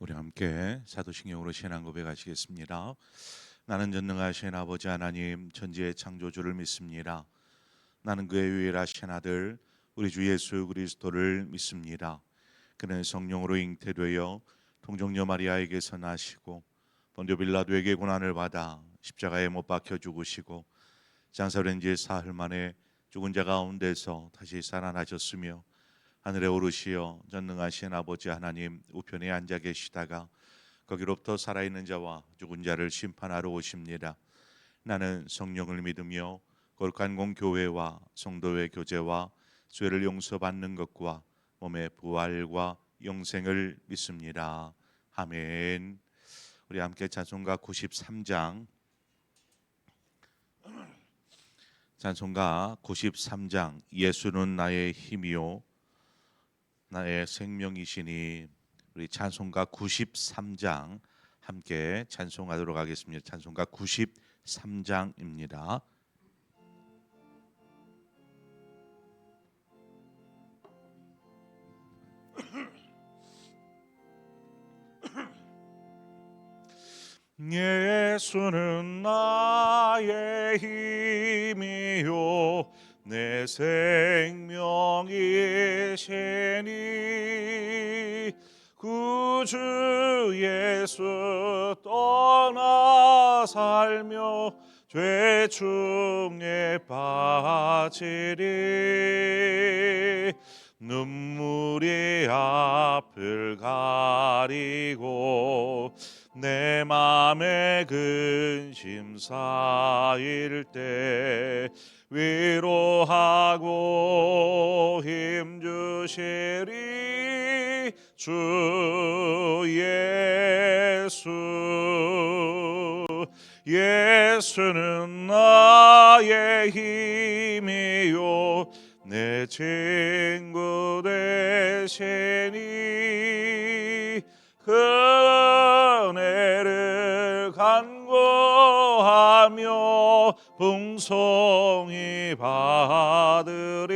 우리 함께 사도신경으로 신앙 고백하시겠습니다. 나는 전능하신 아버지 하나님 천지의 창조주를 믿습니다. 나는 그의 유일하신 아들 우리 주 예수 그리스도를 믿습니다. 그는 성령으로 잉태되어 동정녀 마리아에게서 나시고 본디오 빌라도에게 고난을 받아 십자가에 못 박혀 죽으시고 장사된 지 사흘 만에 죽은 자 가운데서 다시 살아나셨으며 하늘에 오르시어 전능하신 아버지 하나님 우편에 앉아 계시다가 거기로부터 살아있는 자와 죽은 자를 심판하러 오십니다. 나는 성령을 믿으며 거룩한 공교회와 성도의 교제와 죄를 용서받는 것과 몸의 부활과 영생을 믿습니다. 아멘. 우리 함께 찬송가 93장 예수는 나의 힘이요 나의 생명이시니, 우리 찬송가 93장 함께 찬송하도록 하겠습니다. 찬송가 93장입니다. 예수는 나의 힘이요 내 생명이시니 구주 예수 떠나 살며 죄 중에 빠지리 눈물이 앞을 가리고 내 맘에 근심 쌓일 때 위로하고 힘주시리 주 예수는 나의 힘이요 내 친구 되시니 은혜를 간구하며 풍성히 받으리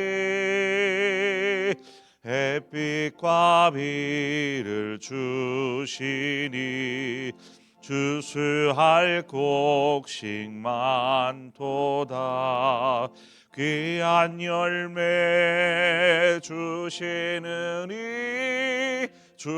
햇빛과 비를 주시니 주수할 곡식 많도다 귀한 열매 주시느니 주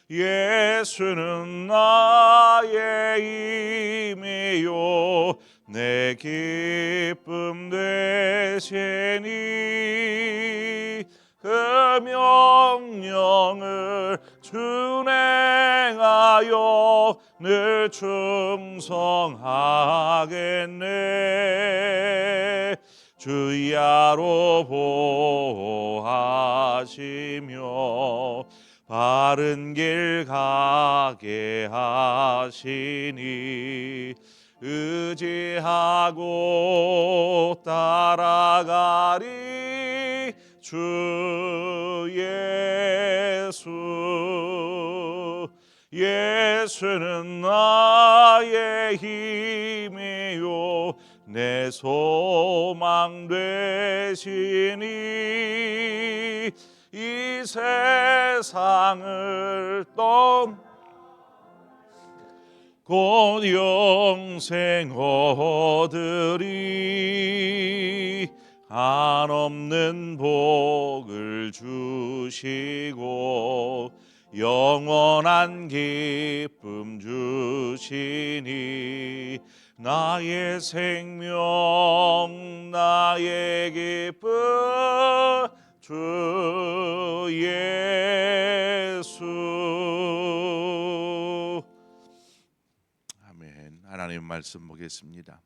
예수는 나의 힘이요 내 기쁨 되시니 그 명령을 준행하여 늘 충성하겠네 주야로 보호하시며 바른 길 가게 하시니 의지하고 따라가리 주 예수는 나의 힘이요 내 소망 되시니 이 세상을 곧 영생 얻으리 한없는 복을 주시고 영원한 기쁨 주시니 나의 생명 나의 기쁨 주 예수. 아멘. 하나님 말씀 보겠습니다.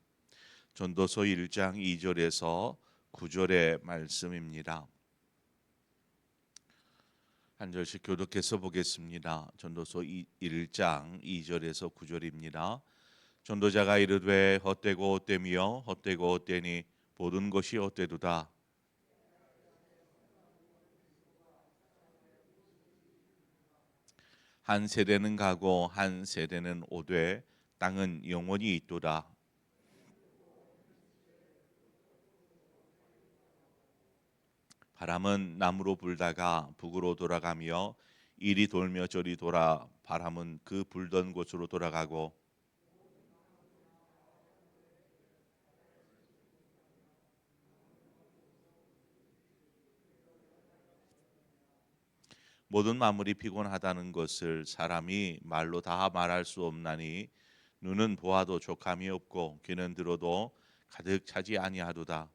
전도서 1장 2절에서 9절의 말씀입니다. 한 절씩 교독해서 보겠습니다. 전도서 1장 2절에서 9절입니다. 전도자가 이르되 헛되고 헛되며 헛되고 헛되니 모든 것이 헛되도다. 한 세대는 가고 한 세대는 오되 땅은 영원히 있도다. 바람은 남으로 불다가 북으로 돌아가며 이리 돌며 저리 돌아 바람은 그 불던 곳으로 돌아가고 모든 만물이 피곤하다는 것을 사람이 말로 다 말할 수 없나니 눈은 보아도 족함이 없고 귀는 들어도 가득 차지 아니하도다.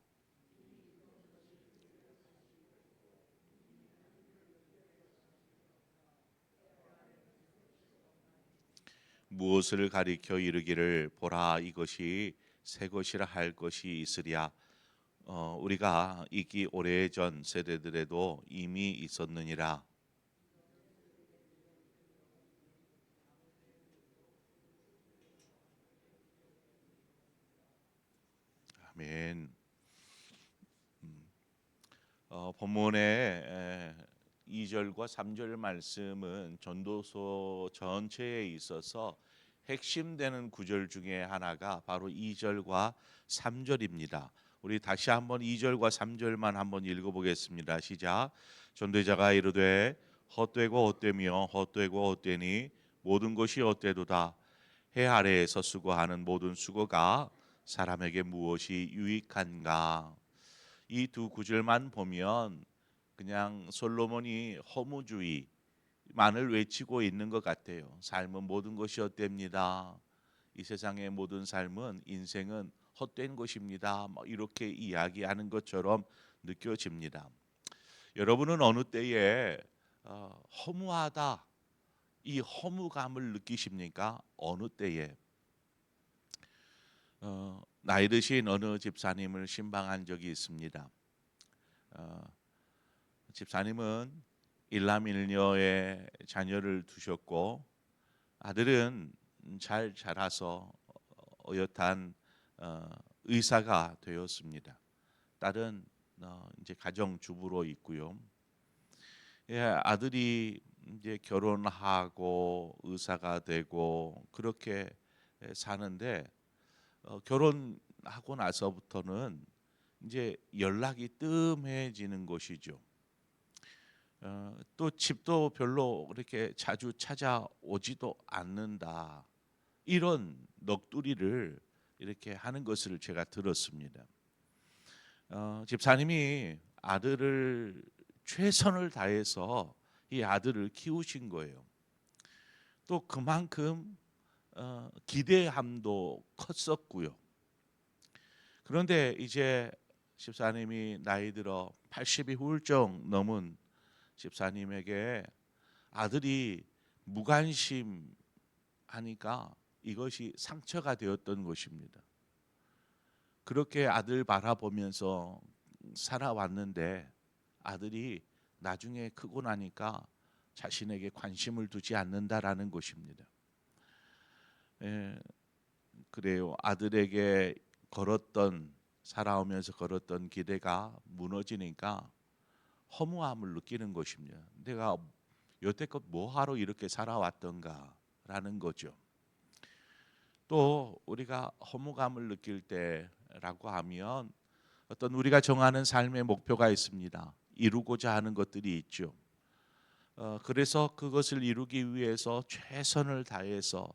무엇을 가리켜 이르기를 보라 이것이 새 것이라 할 것이 있으랴. 우리가 이기 오래전 세대들에도 이미 있었느니라. 아멘. 본문의 2절과 3절 말씀은 전도서 전체에 있어서 핵심되는 구절 중에 하나가 바로 2절과 3절입니다. 우리 다시 한번 2절과 3절만 한번 읽어보겠습니다. 시작. 전도자가 이르되 헛되고 헛되며 헛되고 헛되니 모든 것이 헛되도다. 해 아래에서 수고하는 모든 수고가 사람에게 무엇이 유익한가. 이 두 구절만 보면 그냥 솔로몬이 허무주의만을 외치고 있는 것 같아요. 삶은 모든 것이 헛됩니다. 이 세상의 모든 삶은 인생은 헛된 것입니다. 뭐 이렇게 이야기하는 것처럼 느껴집니다. 여러분은 어느 때에 허무하다 이 허무감을 느끼십니까? 어느 때에 나이 드신 어느 집사님을 신방한 적이 있습니다. 어, 집사님은 일남일녀의 자녀를 두셨고 아들은 잘 자라서 어엿한 의사가 되었습니다. 딸은 이제 가정주부로 있고요. 예, 아들이 이제 결혼하고 의사가 되고 그렇게 사는데 결혼하고 나서부터는 이제 연락이 뜸해지는 것이죠. 또 집도 별로 그렇게 자주 찾아오지도 않는다. 이런 넋두리를 이렇게 하는 것을 제가 들었습니다. 집사님이 아들을 최선을 다해서 이 아들을 키우신 거예요. 또 그만큼 기대함도 컸었고요. 그런데 이제 집사님이 나이 들어 80이 훌쩍 넘은 집사님에게 아들이 무관심하니까 이것이 상처가 되었던 것입니다. 그렇게 아들 바라보면서 살아왔는데 아들이 나중에 크고 나니까 자신에게 관심을 두지 않는다라는 것입니다. 예, 그래요. 아들에게 살아오면서 걸었던 기대가 무너지니까 허무함을 느끼는 것입니다. 내가 여태껏 뭐하러 이렇게 살아왔던가라는 거죠. 또 우리가 허무감을 느낄 때라고 하면 어떤 우리가 정하는 삶의 목표가 있습니다. 이루고자 하는 것들이 있죠. 그래서 그것을 이루기 위해서 최선을 다해서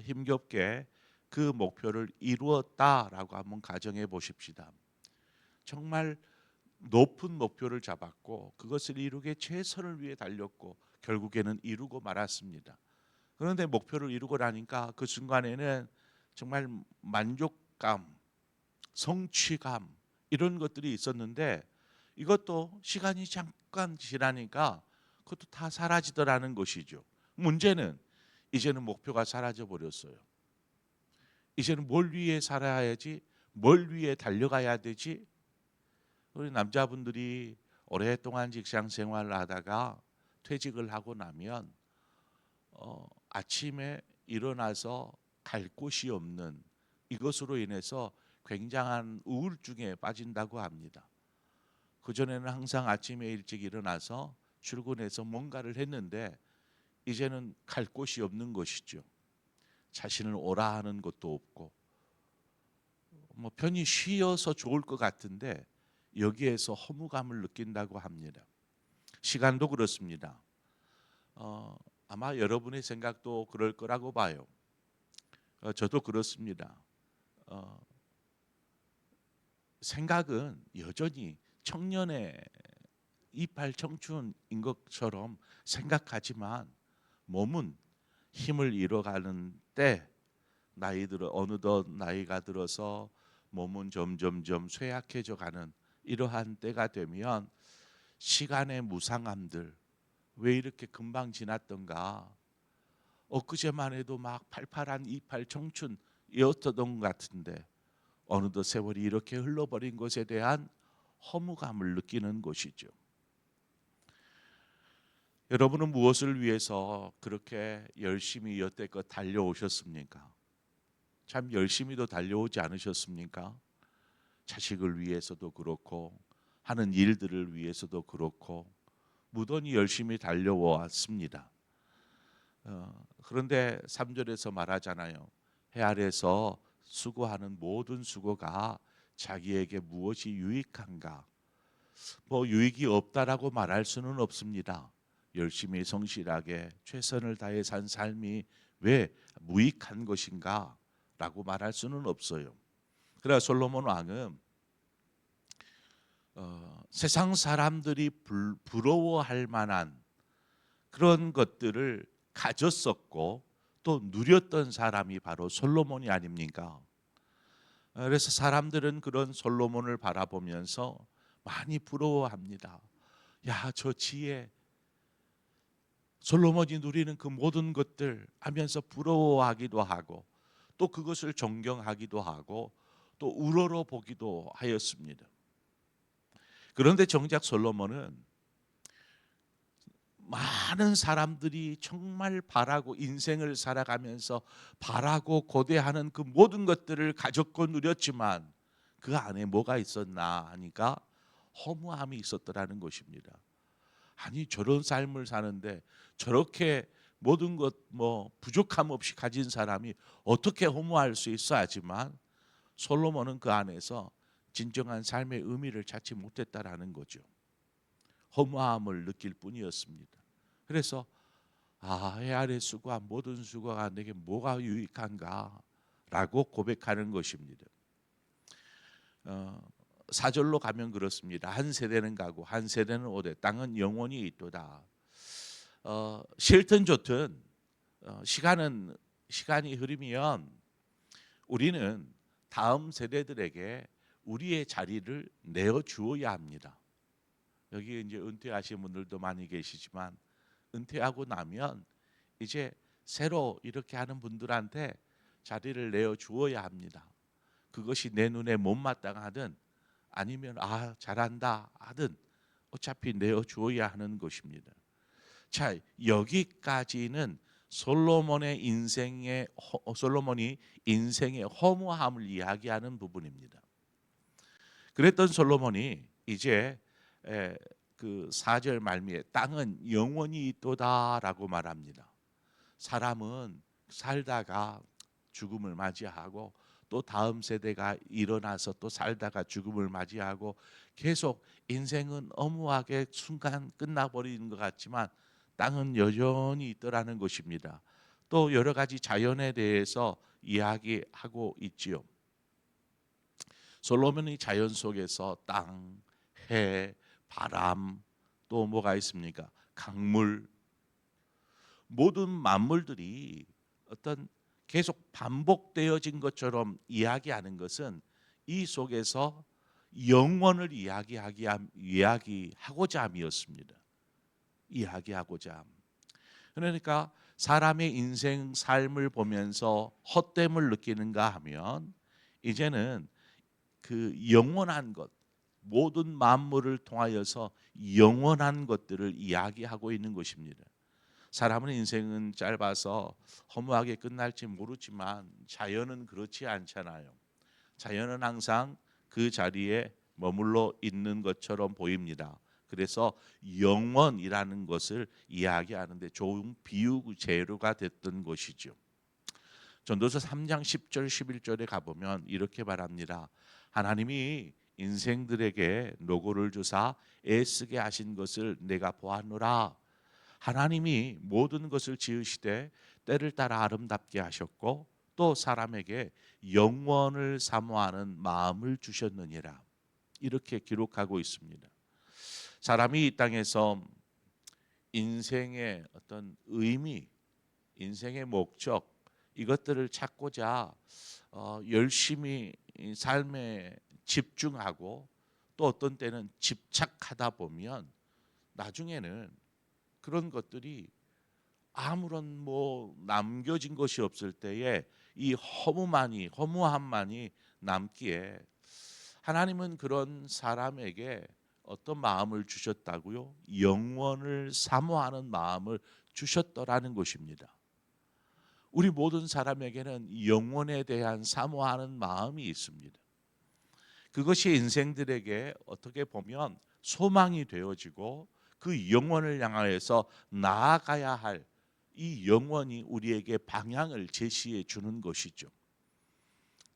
힘겹게 그 목표를 이루었다라고 한번 가정해 보십시다. 정말 높은 목표를 잡았고 그것을 이루기에 최선을 위해 달렸고 결국에는 이루고 말았습니다. 그런데 목표를 이루고 나니까 그 순간에는 정말 만족감, 성취감 이런 것들이 있었는데 이것도 시간이 잠깐 지나니까 그것도 다 사라지더라는 것이죠. 문제는 이제는 목표가 사라져 버렸어요. 이제는 뭘 위해 살아야지, 뭘 위해 달려가야 되지? 우리 남자분들이 오랫동안 직장 생활을 하다가 퇴직을 하고 나면 아침에 일어나서 갈 곳이 없는 이것으로 인해서 굉장한 우울증에 빠진다고 합니다. 그전에는 항상 아침에 일찍 일어나서 출근해서 뭔가를 했는데 이제는 갈 곳이 없는 것이죠. 자신을 오라 하는 것도 없고 뭐 편히 쉬어서 좋을 것 같은데 여기에서 허무감을 느낀다고 합니다. 시간도 그렇습니다. 아마 여러분의 생각도 그럴 거라고 봐요. 저도 그렇습니다. 생각은 여전히 청년의 이팔 청춘인 것처럼 생각하지만 몸은 힘을 잃어가는 때 어느덧 나이가 들어서 몸은 점점점 쇠약해져 가는 이러한 때가 되면 시간의 무상함들 왜 이렇게 금방 지났던가 엊그제만 해도 막 팔팔한 이팔 청춘이었던 것 같은데 어느덧 세월이 이렇게 흘러버린 것에 대한 허무감을 느끼는 것이죠. 여러분은 무엇을 위해서 그렇게 열심히 여태껏 달려오셨습니까? 참 열심히도 달려오지 않으셨습니까? 자식을 위해서도 그렇고 하는 일들을 위해서도 그렇고 무던히 열심히 달려왔습니다. 그런데 3절에서 말하잖아요. 해 아래서 수고하는 모든 수고가 자기에게 무엇이 유익한가? 뭐 유익이 없다라고 말할 수는 없습니다. 열심히 성실하게 최선을 다해 산 삶이 왜 무익한 것인가? 라고 말할 수는 없어요. 그러나 솔로몬 왕은 세상 사람들이 부러워할 만한 그런 것들을 가졌었고 또 누렸던 사람이 바로 솔로몬이 아닙니까? 그래서 사람들은 그런 솔로몬을 바라보면서 많이 부러워합니다. 야, 저 지혜, 솔로몬이 누리는 그 모든 것들 하면서 부러워하기도 하고 또 그것을 존경하기도 하고 또 우러러 보기도 하였습니다. 그런데 정작 솔로몬은 많은 사람들이 정말 바라고 인생을 살아가면서 바라고 고대하는 그 모든 것들을 가졌고 누렸지만 그 안에 뭐가 있었나 하니까 허무함이 있었더라는 것입니다. 아니 저런 삶을 사는데 저렇게 모든 것 뭐 부족함 없이 가진 사람이 어떻게 허무할 수 있어 하지만 솔로몬은 그 안에서 진정한 삶의 의미를 찾지 못했다라는 거죠. 허무함을 느낄 뿐이었습니다. 그래서 해 아래 수고한 모든 수고가 내게 뭐가 유익한가라고 고백하는 것입니다. 4절로 가면 그렇습니다. 한 세대는 가고 한 세대는 오되 땅은 영원히 있도다. 싫든 좋든 시간이 흐르면 우리는 다음 세대들에게 우리의 자리를 내어 주어야 합니다. 여기 이제 은퇴하신 분들도 많이 계시지만 은퇴하고 나면 이제 새로 이렇게 하는 분들한테 자리를 내어 주어야 합니다. 그것이 내 눈에 못마땅하든 아니면 잘한다 하든 어차피 내어 주어야 하는 것입니다. 자, 여기까지는 솔로몬이 인생의 허무함을 이야기하는 부분입니다. 그랬던 솔로몬이 이제 그 4절 말미에 땅은 영원히 있도다라고 말합니다. 사람은 살다가 죽음을 맞이하고 또 다음 세대가 일어나서 또 살다가 죽음을 맞이하고 계속 인생은 허무하게 순간 끝나버리는 것 같지만 땅은 여전히 있더라는 것입니다. 또 여러 가지 자연에 대해서 이야기하고 있지요. 솔로몬이 자연 속에서 땅, 해, 바람 또 뭐가 있습니까? 강물 모든 만물들이 어떤 계속 반복되어진 것처럼 이야기하는 것은 이 속에서 영원을 이야기하고자 함이었습니다. 이야기하고자 함. 그러니까 사람의 인생 삶을 보면서 헛됨을 느끼는가 하면 이제는 그 영원한 것 모든 만물을 통하여서 영원한 것들을 이야기하고 있는 것입니다. 사람은 인생은 짧아서 허무하게 끝날지 모르지만 자연은 그렇지 않잖아요. 자연은 항상 그 자리에 머물러 있는 것처럼 보입니다. 그래서 영원이라는 것을 이야기하는데 좋은 비유 재료가 됐던 것이죠. 전도서 3장 10절 11절에 가보면 이렇게 말합니다. 하나님이 인생들에게 노고를 주사 애쓰게 하신 것을 내가 보았노라. 하나님이 모든 것을 지으시되 때를 따라 아름답게 하셨고 또 사람에게 영원을 사모하는 마음을 주셨느니라. 이렇게 기록하고 있습니다. 사람이 이 땅에서 인생의 어떤 의미, 인생의 목적 이것들을 찾고자 열심히 삶에 집중하고 또 어떤 때는 집착하다 보면 나중에는 그런 것들이 아무런 남겨진 것이 없을 때에 이 허무함만이 남기에 하나님은 그런 사람에게 어떤 마음을 주셨다고요? 영원을 사모하는 마음을 주셨더라는 것입니다. 우리 모든 사람에게는 영원에 대한 사모하는 마음이 있습니다. 그것이 인생들에게 어떻게 보면 소망이 되어지고 그 영원을 향하여서 나아가야 할 이 영원이 우리에게 방향을 제시해 주는 것이죠.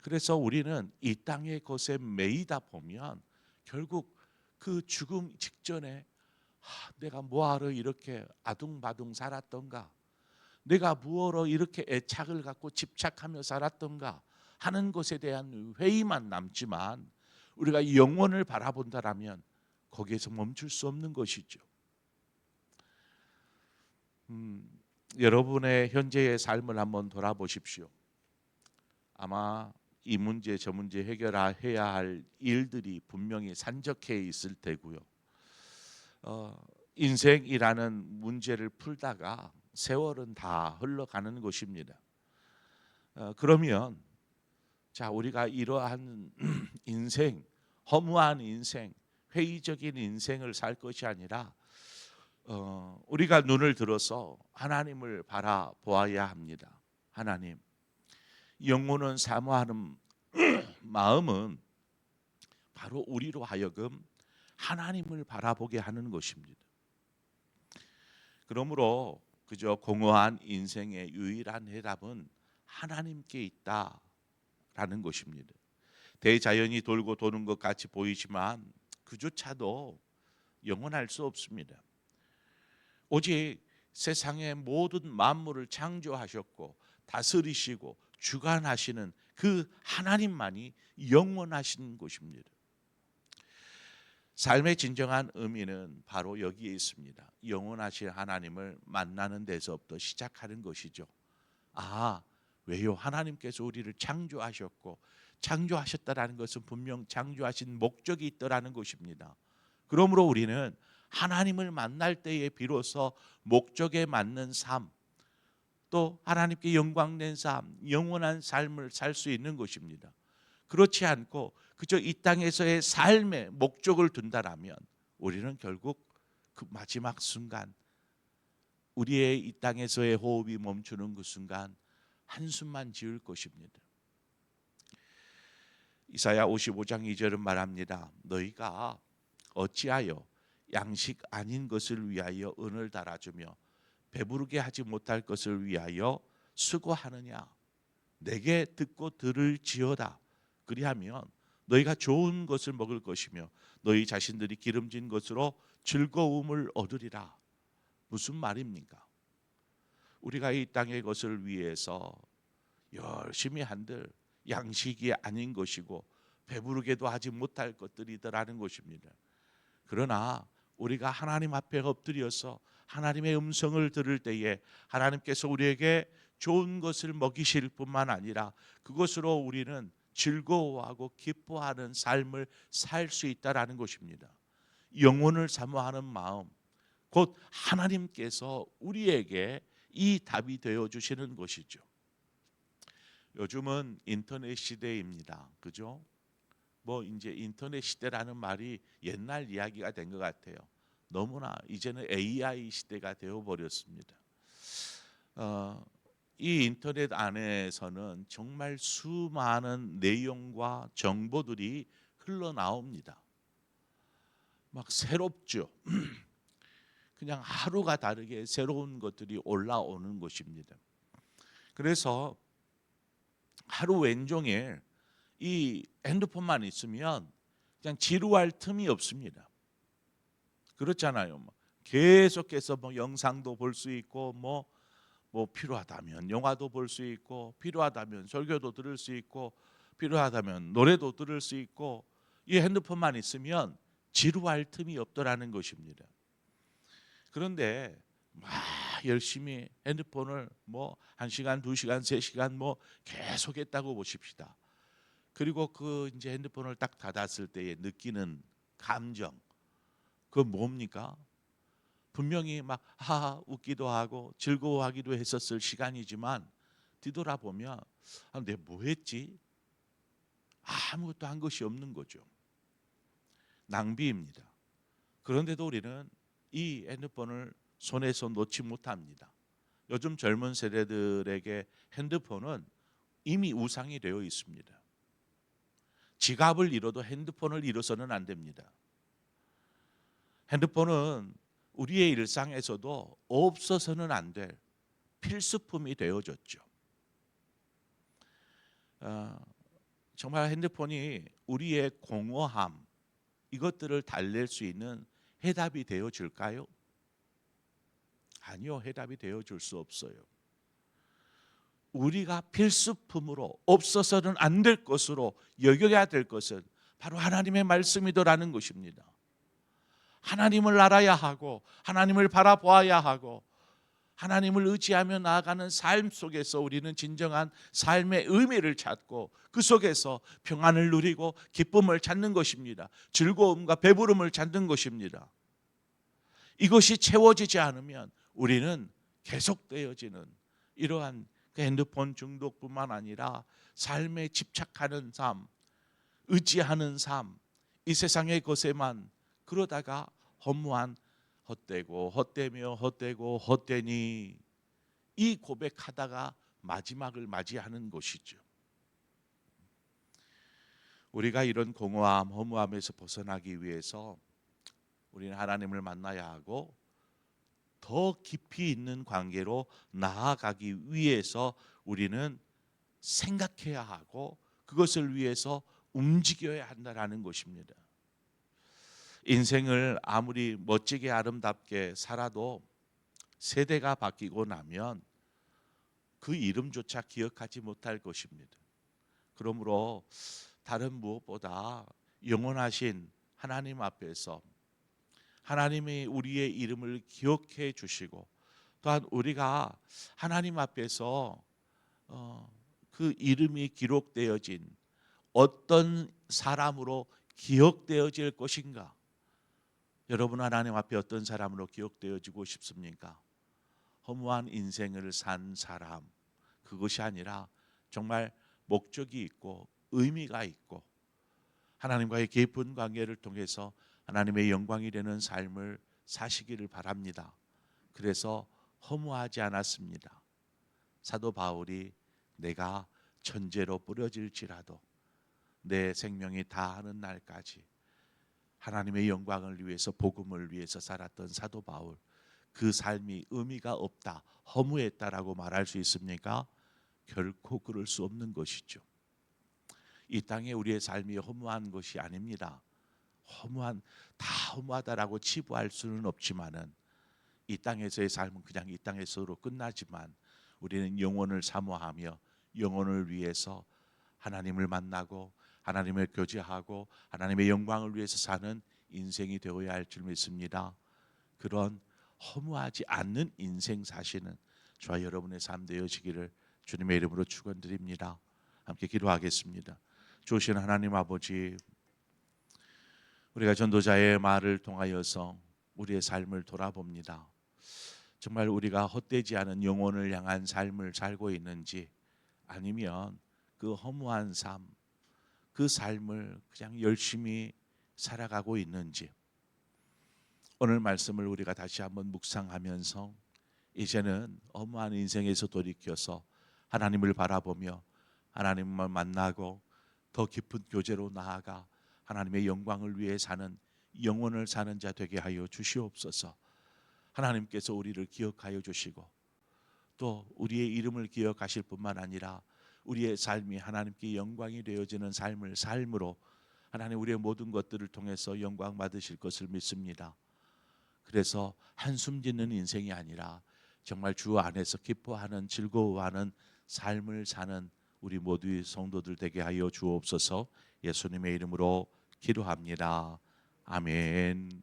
그래서 우리는 이 땅의 것에 매이다 보면 결국 그 죽음 직전에 내가 뭐하러 이렇게 아둥바둥 살았던가, 내가 무엇으로 이렇게 애착을 갖고 집착하며 살았던가 하는 것에 대한 회의만 남지만 우리가 영원을 바라본다라면 거기에서 멈출 수 없는 것이죠. 여러분의 현재의 삶을 한번 돌아보십시오. 아마 이 문제 저 문제 해결해야 할 일들이 분명히 산적해 있을 테고요. 인생이라는 문제를 풀다가 세월은 다 흘러가는 것입니다. 그러면 자, 우리가 이러한 인생, 허무한 인생, 회의적인 인생을 살 것이 아니라 우리가 눈을 들어서 하나님을 바라보아야 합니다. 하나님, 영혼은 사모하는 마음은 바로 우리로 하여금 하나님을 바라보게 하는 것입니다. 그러므로 그저 공허한 인생의 유일한 해답은 하나님께 있다라는 것입니다. 대자연이 돌고 도는 것 같이 보이지만 그조차도 영원할 수 없습니다. 오직 세상의 모든 만물을 창조하셨고 다스리시고 주관하시는 그 하나님만이 영원하신 것입니다. 삶의 진정한 의미는 바로 여기에 있습니다. 영원하신 하나님을 만나는 데서부터 시작하는 것이죠. 왜요? 하나님께서 우리를 창조하셨고 창조하셨다라는 것은 분명 창조하신 목적이 있더라는 것입니다. 그러므로 우리는 하나님을 만날 때에 비로소 목적에 맞는 삶, 또 하나님께 영광된 삶, 영원한 삶을 살 수 있는 것입니다. 그렇지 않고 그저 이 땅에서의 삶의 목적을 둔다라면 우리는 결국 그 마지막 순간, 우리의 이 땅에서의 호흡이 멈추는 그 순간 한숨만 지을 것입니다. 이사야 55장 2절은 말합니다. 너희가 어찌하여 양식 아닌 것을 위하여 은을 달아주며 배부르게 하지 못할 것을 위하여 수고하느냐. 내게 듣고 들을지어다. 그리하면 너희가 좋은 것을 먹을 것이며 너희 자신들이 기름진 것으로 즐거움을 얻으리라. 무슨 말입니까? 우리가 이 땅의 것을 위해서 열심히 한들 양식이 아닌 것이고 배부르게도 하지 못할 것들이더라는 것입니다. 그러나 우리가 하나님 앞에 엎드려서 하나님의 음성을 들을 때에 하나님께서 우리에게 좋은 것을 먹이실 뿐만 아니라 그것으로 우리는 즐거워하고 기뻐하는 삶을 살 수 있다라는 것입니다. 영혼을 사모하는 마음, 곧 하나님께서 우리에게 이 답이 되어 주시는 것이죠. 요즘은 인터넷 시대입니다. 그죠? 이제 인터넷 시대라는 말이 옛날 이야기가 된 것 같아요. 너무나 이제는 AI 시대가 되어 버렸습니다. 이 인터넷 안에서는 정말 수많은 내용과 정보들이 흘러나옵니다. 막 새롭죠. 그냥 하루가 다르게 새로운 것들이 올라오는 것입니다. 그래서 하루 왼종일 이 핸드폰만 있으면 그냥 지루할 틈이 없습니다. 그렇잖아요. 계속해서 영상도 볼 수 있고 뭐 필요하다면 영화도 볼 수 있고 필요하다면 설교도 들을 수 있고 필요하다면 노래도 들을 수 있고 이 핸드폰만 있으면 지루할 틈이 없더라는 것입니다. 그런데 막 열심히 핸드폰을 1시간, 2시간, 3시간 계속 했다고 보십시다. 그리고 그 이제 핸드폰을 딱 닫았을 때에 느끼는 감정, 그건 뭡니까? 분명히 막 하하 웃기도 하고 즐거워하기도 했었을 시간이지만 뒤돌아보면 내가 뭐 했지? 아무것도 한 것이 없는 거죠. 낭비입니다. 그런데도 우리는 이 핸드폰을 손에서 놓지 못합니다. 요즘 젊은 세대들에게 핸드폰은 이미 우상이 되어 있습니다. 지갑을 잃어도 핸드폰을 잃어서는 안 됩니다. 핸드폰은 우리의 일상에서도 없어서는 안 될 필수품이 되어졌죠. 정말 핸드폰이 우리의 공허함 이것들을 달랠 수 있는 해답이 되어줄까요? 아니요, 해답이 되어줄 수 없어요. 우리가 필수품으로 없어서는 안 될 것으로 여겨야 될 것은 바로 하나님의 말씀이더라는 것입니다. 하나님을 알아야 하고 하나님을 바라보아야 하고 하나님을 의지하며 나아가는 삶 속에서 우리는 진정한 삶의 의미를 찾고 그 속에서 평안을 누리고 기쁨을 찾는 것입니다. 즐거움과 배부름을 찾는 것입니다. 이것이 채워지지 않으면 우리는 계속되어지는 이러한 핸드폰 중독뿐만 아니라 삶에 집착하는 삶, 의지하는 삶, 이 세상의 것에만 그러다가 허무한 헛되고 헛되며 헛되고 헛되니 이 고백하다가 마지막을 맞이하는 것이죠. 우리가 이런 공허함, 허무함에서 벗어나기 위해서 우리는 하나님을 만나야 하고 더 깊이 있는 관계로 나아가기 위해서 우리는 생각해야 하고 그것을 위해서 움직여야 한다라는 것입니다. 인생을 아무리 멋지게 아름답게 살아도 세대가 바뀌고 나면 그 이름조차 기억하지 못할 것입니다. 그러므로 다른 무엇보다 영원하신 하나님 앞에서 하나님이 우리의 이름을 기억해 주시고 또한 우리가 하나님 앞에서 그 이름이 기록되어진 어떤 사람으로 기억되어질 것인가? 여러분 하나님 앞에 어떤 사람으로 기억되어지고 싶습니까? 허무한 인생을 산 사람, 그것이 아니라 정말 목적이 있고 의미가 있고 하나님과의 깊은 관계를 통해서 하나님의 영광이 되는 삶을 사시기를 바랍니다. 그래서 허무하지 않았습니다. 사도 바울이 내가 천재로 뿌려질지라도 내 생명이 다하는 날까지 하나님의 영광을 위해서 복음을 위해서 살았던 사도 바울, 그 삶이 의미가 없다, 허무했다라고 말할 수 있습니까? 결코 그럴 수 없는 것이죠. 이 땅에 우리의 삶이 허무한 것이 아닙니다. 다 허무하다라고 치부할 수는 없지만은 이 땅에서의 삶은 그냥 이 땅에서로 끝나지만 우리는 영혼을 사모하며 영혼을 위해서 하나님을 만나고 하나님을 교제하고 하나님의 영광을 위해서 사는 인생이 되어야 할 줄 믿습니다. 그런 허무하지 않는 인생 사시는 저와 여러분의 삶 되어지기를 주님의 이름으로 축원드립니다. 함께 기도하겠습니다. 좋으신 하나님 아버지, 우리가 전도자의 말을 통하여서 우리의 삶을 돌아봅니다. 정말 우리가 헛되지 않은 영혼을 향한 삶을 살고 있는지 아니면 그 허무한 삶, 그 삶을 그냥 열심히 살아가고 있는지 오늘 말씀을 우리가 다시 한번 묵상하면서 이제는 허무한 인생에서 돌이켜서 하나님을 바라보며 하나님을 만나고 더 깊은 교제로 나아가 하나님의 영광을 위해 사는 영혼을 사는 자 되게 하여 주시옵소서. 하나님께서 우리를 기억하여 주시고 또 우리의 이름을 기억하실 뿐만 아니라 우리의 삶이 하나님께 영광이 되어지는 삶을 삶으로 하나님 우리의 모든 것들을 통해서 영광 받으실 것을 믿습니다. 그래서 한숨 짓는 인생이 아니라 정말 주 안에서 기뻐하는, 즐거워하는 삶을 사는 우리 모두의 성도들 되게 하여 주옵소서. 예수님의 이름으로 기도합니다. 아멘.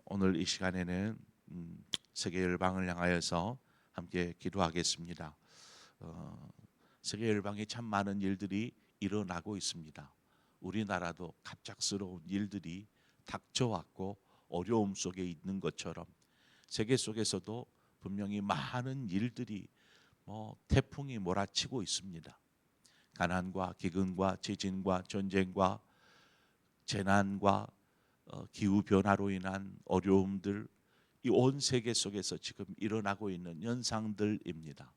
오늘 이 시간에는 세계 열방을 향하여서 함께 기도하겠습니다. 세계 열방에 참 많은 일들이 일어나고 있습니다. 우리나라도 갑작스러운 일들이 닥쳐왔고 어려움 속에 있는 것처럼 세계 속에서도 분명히 많은 일들이 태풍이 몰아치고 있습니다. 가난과 기근과 지진과 전쟁과 재난과 기후 변화로 인한 어려움들, 이 온 세계 속에서 지금 일어나고 있는 현상들입니다.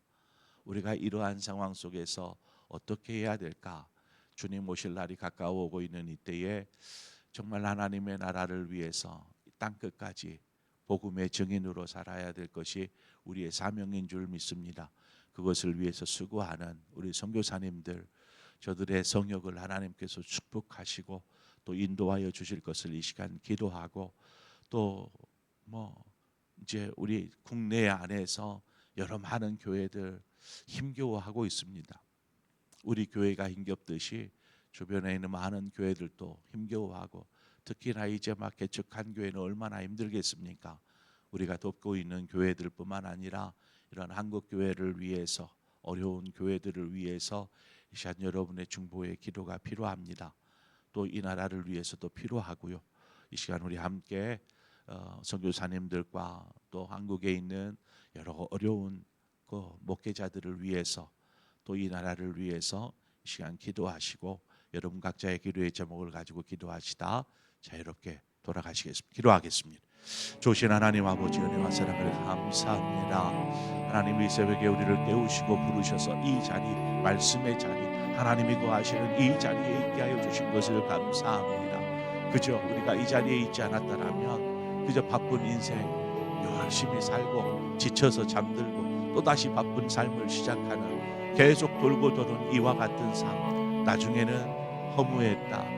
우리가 이러한 상황 속에서 어떻게 해야 될까? 주님 오실 날이 가까워 오고 있는 이때에 정말 하나님의 나라를 위해서 땅 끝까지 복음의 증인으로 살아야 될 것이 우리의 사명인 줄 믿습니다. 그것을 위해서 수고하는 우리 선교사님들, 저들의 성역을 하나님께서 축복하시고 또 인도하여 주실 것을 이 시간 기도하고, 또 이제 우리 국내 안에서 여러 많은 교회들 힘겨워하고 있습니다. 우리 교회가 힘겹듯이 주변에 있는 많은 교회들도 힘겨워하고, 특히나 이제 막 개척한 교회는 얼마나 힘들겠습니까? 우리가 돕고 있는 교회들뿐만 아니라 이런 한국 교회를 위해서, 어려운 교회들을 위해서 이 시간 여러분의 중보의 기도가 필요합니다. 또 이 나라를 위해서도 필요하고요. 이 시간 우리 함께 선교사님들과 또 한국에 있는 여러 어려운 그 목회자들을 위해서, 또 이 나라를 위해서 이 시간 기도하시고, 여러분 각자의 기도의 제목을 가지고 기도하시다 자유롭게 돌아가시겠습니다. 기도하겠습니다. 좋으신 하나님 아버지, 은혜와 사랑을 감사합니다. 하나님 이 새벽에 우리를 깨우시고 부르셔서 이 자리, 말씀의 자리, 하나님이 거하시는 이 자리에 있게 하여 주신 것을 감사합니다. 그저 우리가 이 자리에 있지 않았다면 그저 바쁜 인생 열심히 살고 지쳐서 잠들고 또다시 바쁜 삶을 시작하는, 계속 돌고 도는 이와 같은 삶, 나중에는 허무했다,